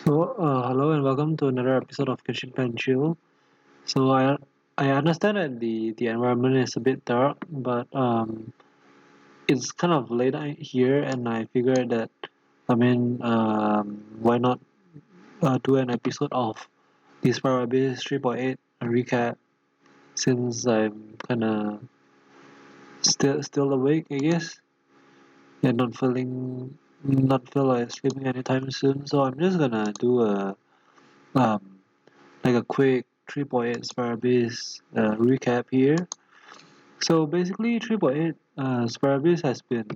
Hello and welcome to another episode of Genshin Impact and Chill. So I understand that the environment is a bit dark, but it's kind of late here, and I figured that why not do an episode of the Spiral Abyss 3.8 recap since I'm kind of still awake, I guess, and not feel like sleeping anytime soon. So I'm just gonna do a um like a quick 3.8 Sparabis recap here. So basically, 3.8 Sparabis has been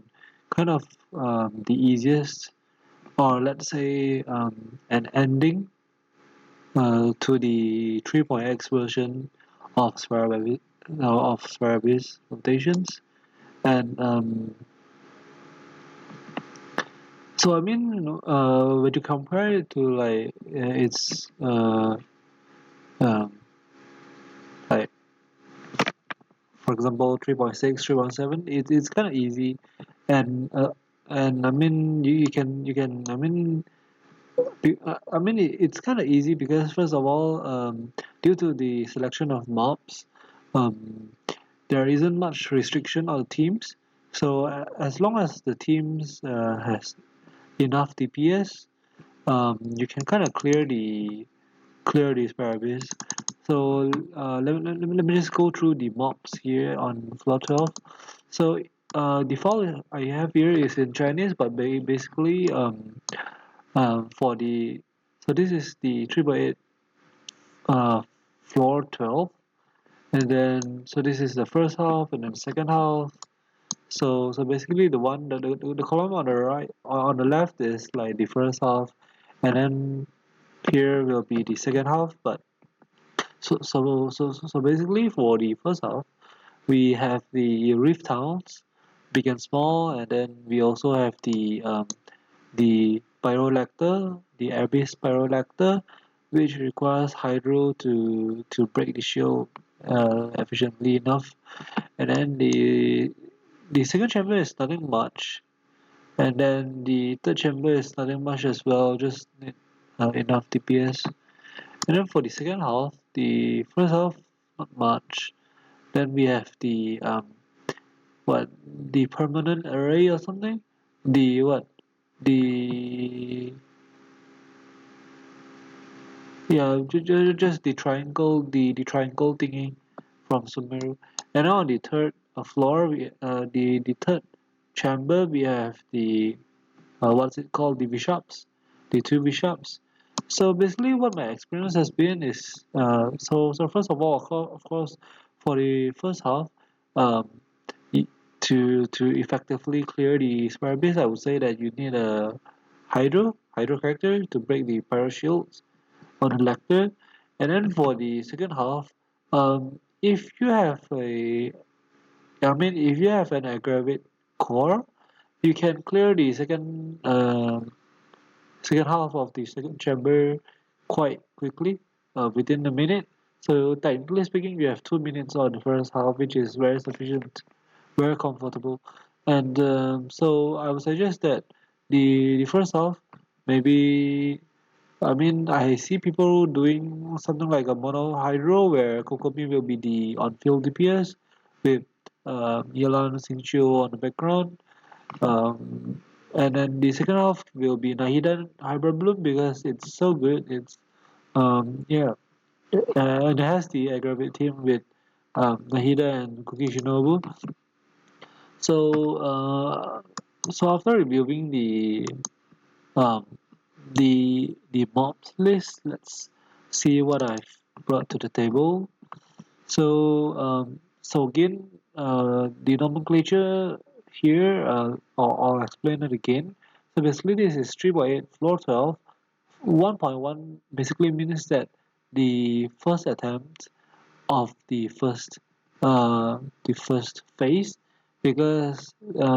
kind of the easiest, or let's say an ending to the 3.x version of Sparabis rotations. And when you compare it to its um, like for example 3.6, 3.7, it's kind of easy, and you can it's kind of easy because first of all, due to the selection of mobs, um, there isn't much restriction on the teams. So as long as the teams has enough DPS, you can kind of clear these parabits. So let me just go through the mobs here on floor 12. So default I have here is in Chinese, but basically for the so this is the 3x8 floor 12, and then so this is the first half and then second half. So basically the column on the right on the left is like the first half, and then here will be the second half. But so basically for the first half, we have the Rift Towns, big and small, and then we also have the Pyrolactor, the Abyss Pyrolactor, which requires Hydro to break the shield efficiently enough. And then the second chamber is nothing much, and then the third chamber is nothing much as well, just need enough DPS. And then for the second half, the first half not much. Then we have the what the permanent array or something. The what the yeah just the triangle thingy from Sumeru. And on the third floor, the third chamber we have the what's it called, the bishops, the two bishops. So basically what my experience has been is so first of all, of course, for the first half, um, to effectively clear the spiral base, I would say that you need a hydro character to break the pyro shields on the lector. And then for the second half, if you have if you have an aggravate core, you can clear the second half of the second chamber quite quickly, within a minute. So technically speaking, you have 2 minutes on the first half, which is very sufficient, very comfortable. And so I would suggest that the first half, maybe I see people doing something like a mono hydro where Kokomi will be the on-field DPS with Yelan Xingqiu on the background. Um, and then the second half will be Nahida Hybrid Bloom because it's so good. It's yeah, and it has the aggravate team with Nahida and Kuki Shinobu. So so after reviewing um the mobs list, let's see what I've brought to the table. So again, the nomenclature here, I'll explain it again. So basically, this is 3.8 floor 12. 1.1 basically means that the first attempt of the first phase, because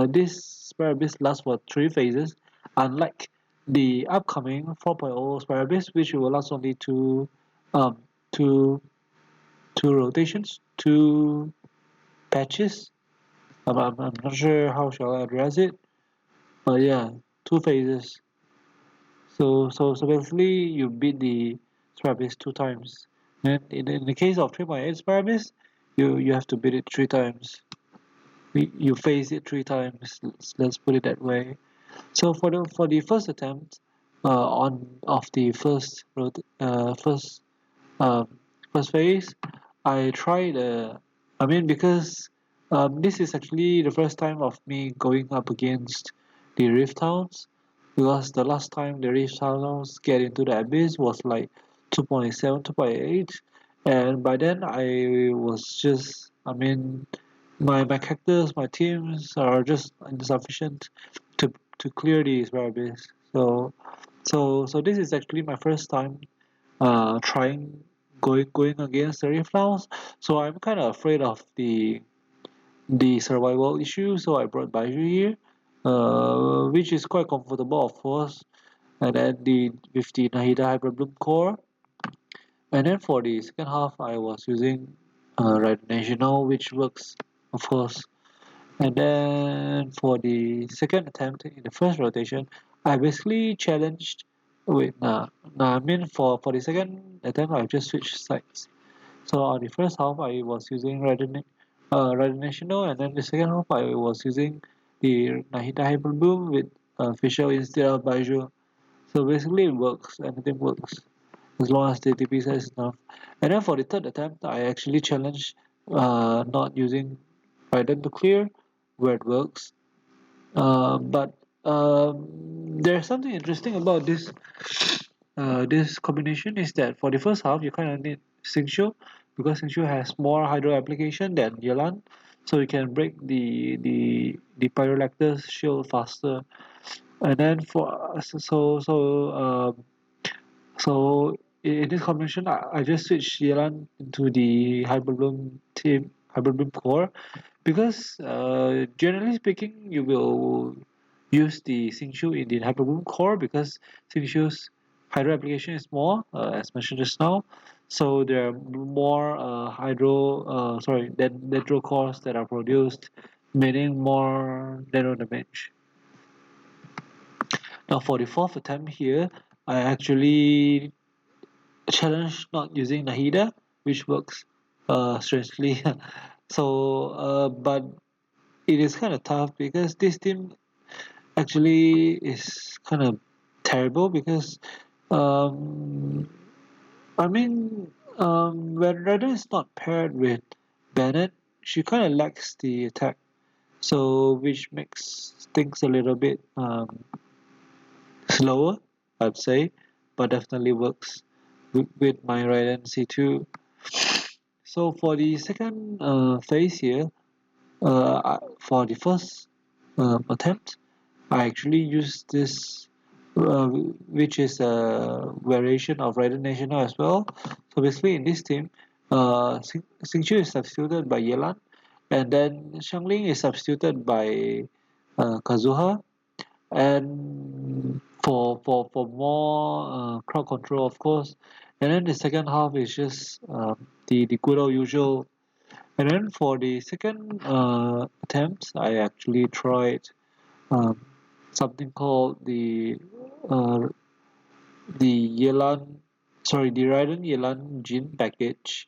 this Spiral Abyss lasts for 3 phases, unlike the upcoming 4.0 Spiral Abyss, which will last only um two two rotations, two patches. I'm not sure how shall I address it, but yeah, 2 phases. So basically, you beat the Sparabis two times. And in the case of 3.8 Sparabis, you have to beat it three times. You face it three times. Let's put it that way. So for the first attempt, on of the first um, first phase, I tried. I mean, because this is actually the first time of me going up against the Rift Towns, because the last time the Rift Towns get into the abyss was like 2.7, 2.8, and by then I was just, I mean, my characters, my teams are just insufficient to clear these abyss. So this is actually my first time trying going against the Rift Rounds. So I'm kind of afraid of the survival issue. So I brought Baiju here, which is quite comfortable, of course. And then the with the Nahida Hybrid Bloom core. And then for the second half, I was using Red National, which works, of course. And then for the second attempt in the first rotation, I basically challenged. Wait, nah. I mean, for the second attempt, I just switched sides. So on the first half, I was using Red National, and then the second half, I was using the Nahida Hyperboom with Fischl instead of Baiju. So basically, it works. Anything works as long as the DP size is enough. And then for the third attempt, I actually challenged not using Raiden to clear, where it works. But there's something interesting about this combination is that for the first half you kind of need Xingqiu because Xingqiu has more hydro application than Yelan, so you can break the Pyrolactus shield faster. And then so in this combination, I just switched Yelan into the Hyperbloom core because generally speaking, you will use the Xingqiu in the Hyperbloom core because Xingqiu's hydro application is more, as mentioned just now. So there are more than nitro cores that are produced, meaning more nano damage. Now for the fourth attempt here, I actually challenge not using Nahida, which works strangely. But it is kind of tough because this team actually is kind of terrible because um, I mean when Redder is not paired with Bennett, she kind of lacks the attack, so which makes things a little bit slower, I'd say, but definitely works with my Raiden C2. So for the second phase here, for the first attempt, I actually used this, which is a variation of Raiden National as well. So basically, in this team, Xingqiu is substituted by Yelan, and then Xiangling is substituted by Kazuha, and for more crowd control, of course. And then the second half is just the good old usual. And then for the second attempt, I actually tried um, something called uh, the Raiden Yelan Jin package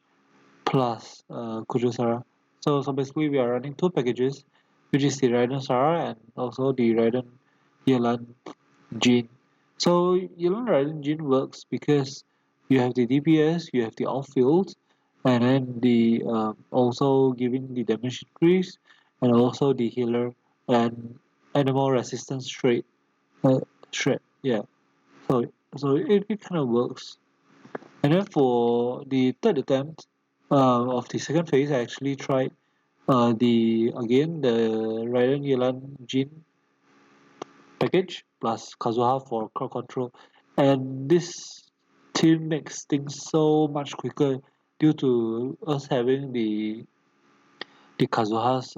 plus Kujusara. So basically we are running two packages, which is the Raiden Sara and also the Raiden Yelan Jin. So Yelan Raiden Jin works because you have the DPS, you have the outfield, and then the also giving the damage increase, and also the healer and animal resistance uh, trait. Yeah. So it kind of works. And then for the third attempt of the second phase, I actually tried the Raiden Yelan Jin package plus Kazuha for crowd control, and this team makes things so much quicker due to us having the Kazuha's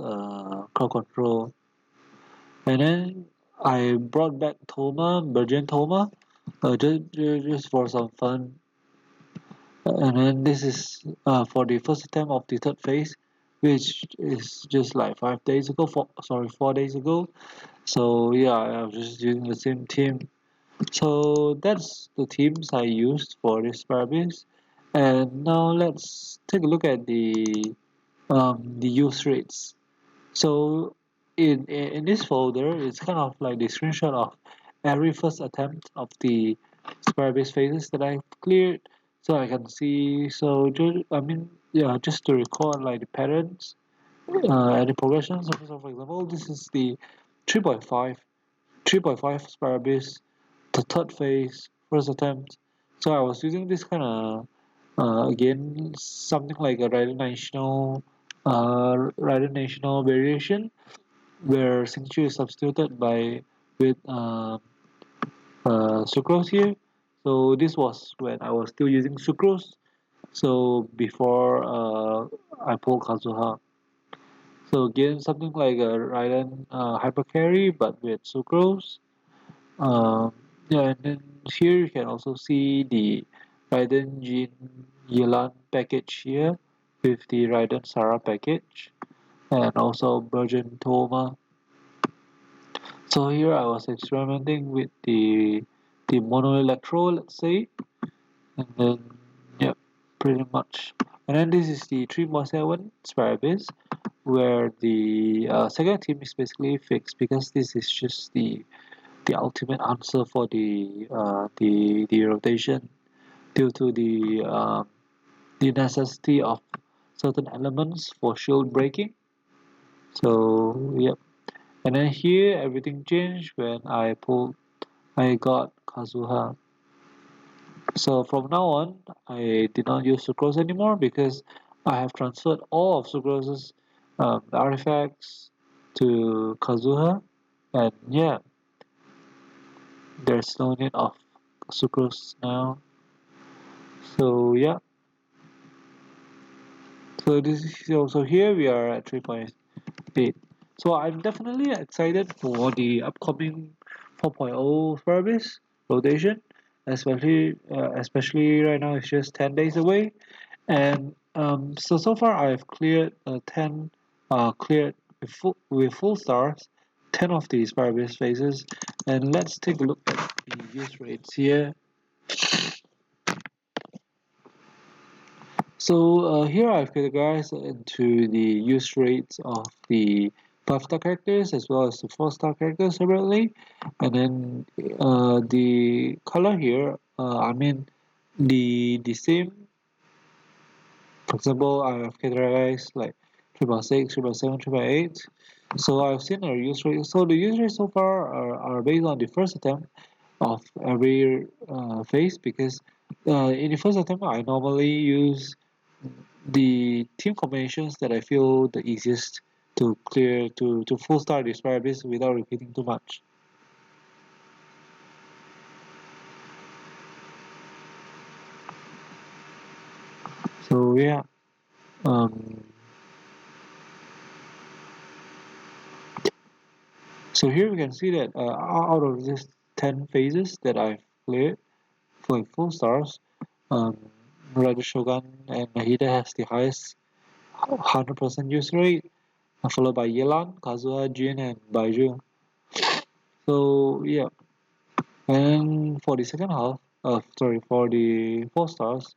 crowd control. And then I brought back Virgin Toma, just for some fun. And then this is for the first attempt of the third phase, which is just like 4 days ago. So yeah, I was just using the same team. So that's the themes I used for this Barbie. And now let's take a look at the use rates. So in this folder, it's kind of like the screenshot of every first attempt of the Squarebase phases that I cleared, so I can see. So just, I mean, yeah, just to record like the patterns and the progressions. So for example, this is the 3.5 Squarebase, the third phase, first attempt. So I was using this kind of again something like a Rider National variation where Singchu is substituted by with sucrose here. So this was when I was still using sucrose. So before I pulled Kazuha. So again, something like a Raiden hypercarry but with sucrose. Um, yeah, and then here you can also see the Raiden Jin Yelan package here with the Raiden Sarah package and also Virgin Toma. So here I was experimenting with the monoelectro, let's say, and then yep, pretty much. And then this is the 3.7 Sparabis, where the second team is basically fixed because this is just the ultimate answer for the rotation due to the necessity of certain elements for shield breaking. So yep. And then here everything changed when I got Kazuha. So from now on, I did not use sucrose anymore because I have transferred all of sucrose's artifacts to Kazuha, and yeah, there's no need of sucrose now. So yeah, so this is also here we are at 3.8. So I'm definitely excited for the upcoming 4.0 service rotation, especially right now it's just 10 days away, and so far I've cleared 10 cleared with full stars 10 of these service phases, and let's take a look at the use rates here. So here I've categorized into the use rates of the 5-star characters as well as the 4-star characters separately, and then the color here, I mean the same. For example, I have categorized like 3.6, 3.7, 3.8. So I've seen a use rate. So the use rates so far are based on the first attempt of every phase because in the first attempt I normally use the team combinations that I feel the easiest to clear to full start this Sparabis without repeating too much. So yeah, um, so here we can see that out of these 10 phases that I've cleared for full stars, um, Rider Shogun and Nahida has the highest 100% use rate, followed by Yelan, Kazuha, Jin, and Baiju. So yeah, and for the second half, for the 4 stars,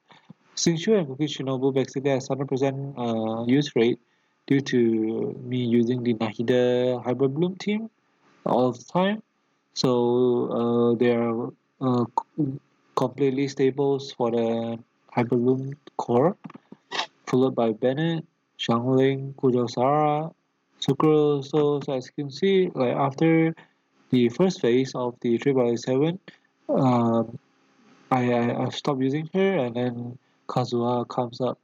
Xingqiu and Cookie Shinobu basically has 100% use rate due to me using the Nahida Hybrid Bloom team all the time. So they are completely stables for the Hybrid Bloom core, followed by Bennett, Shangling, Kujosara, Sukuro. So as you can see, like after the first phase of the 3x7, um, I stopped using her, and then Kazuha comes up.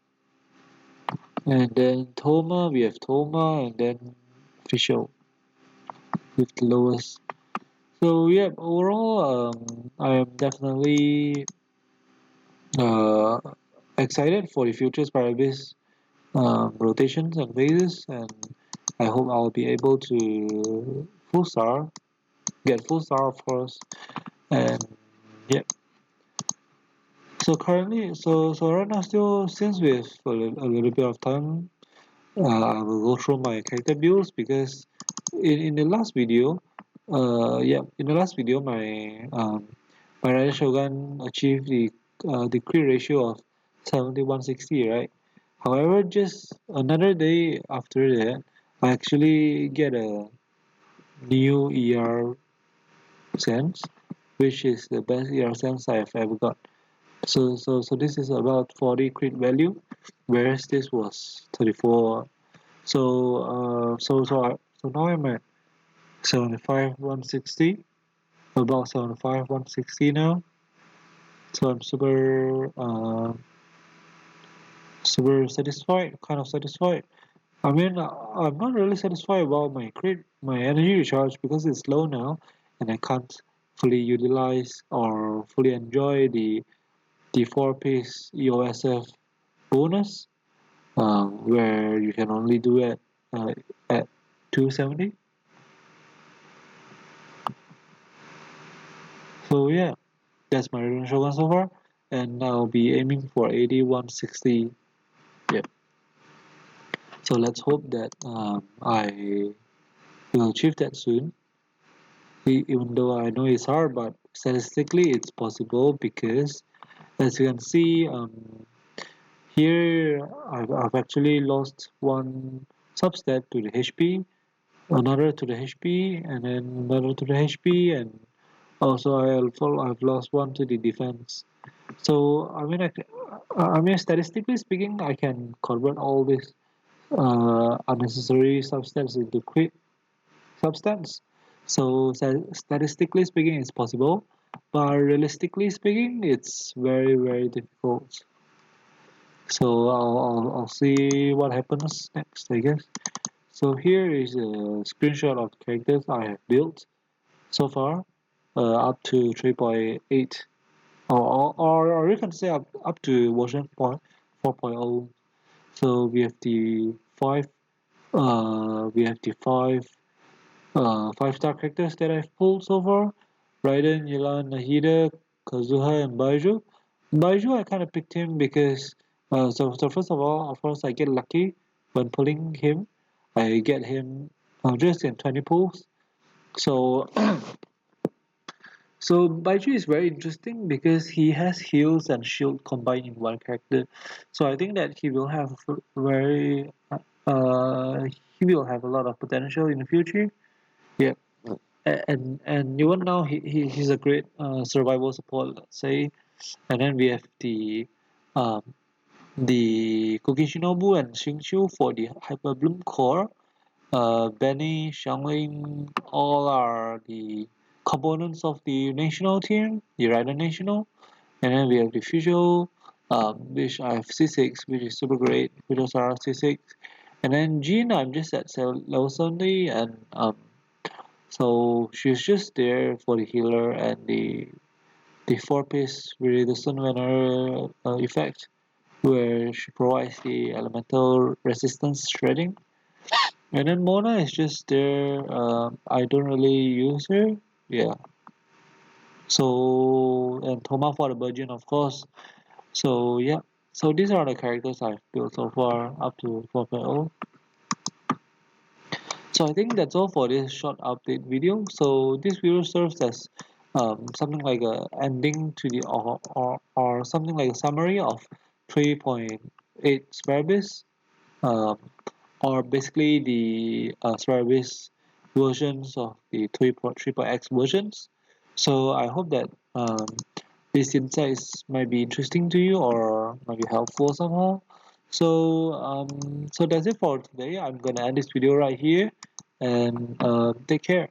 And then Toma, we have Toma, and then Fischl with the lowest. So yeah, overall, I am definitely uh, excited for the future Sparabis rotations and phases, and I hope I'll be able to get full star of course, and yeah. So right now, still since we have a little bit of time, I will go through my character builds because in the last video, in the last video, my My Rider Shogun achieved the crit ratio of 7160, right? However, just another day after that, I actually get a new ER sense, which is the best ER sense I've ever got. So this is about 40 crit value, whereas this was 34. So now I'm at 75 160, about 75 160 now. So I'm super satisfied, kind of satisfied. I mean, I'm not really satisfied about my energy recharge because it's low now, and I can't fully utilize or fully enjoy the 4-piece EOSF bonus, where you can only do it at 270. So yeah, that's my revenge shogun so far, and I'll be aiming for 8160. Yep. So let's hope that I will achieve that soon. Even though I know it's hard, but statistically it's possible because, as you can see, here I've actually lost one substat to the HP, another to the HP, and then another to the HP, and also I've lost one to the defense. So I mean, statistically speaking, I can convert all this unnecessary substance into quick substance. So statistically speaking, it's possible, but realistically speaking, it's very difficult. So I'll see what happens next, I guess. So here is a screenshot of the characters I have built so far, up to 3.8, or you can say up to version 4.0. So we have the five-star characters that I've pulled so far: Raiden, Yelan, Nahida, Kazuha, and Baiju. Baiju, I kind of picked him because, so first of all, of course, I get lucky when pulling him. I get him just in 20 pulls. So, so Baiju is very interesting because he has heals and shield combined in one character. So I think that very, uh, he will have a lot of potential in the future. Yeah. And even now he's a great survival support, let's say. And then we have um, the Kokishinobu and Xingqiu for the Hyper Bloom core. Benny, Xiangling, all are the components of the national team, the Rider National. And then we have the Fusion, which I have C6, which is super great. Fusions are C6. And then Jean, I'm just at level 70, and so she's just there for the healer and the 4-piece resistant winner effect, where she provides the elemental resistance shredding. And then Mona is just there. I don't really use her. Yeah. So and Thoma for the Virgin, of course. So yeah. So these are the characters I've built so far up to 4.0. So I think that's all for this short update video. So this video serves as something like a ending to the or something like a summary of 3.8 Sparabis, um, or basically the Sparabis versions of the 3.x versions. So I hope that these insights might be interesting to you or might be helpful somehow. So that's it for today. I'm gonna end this video right here, and take care.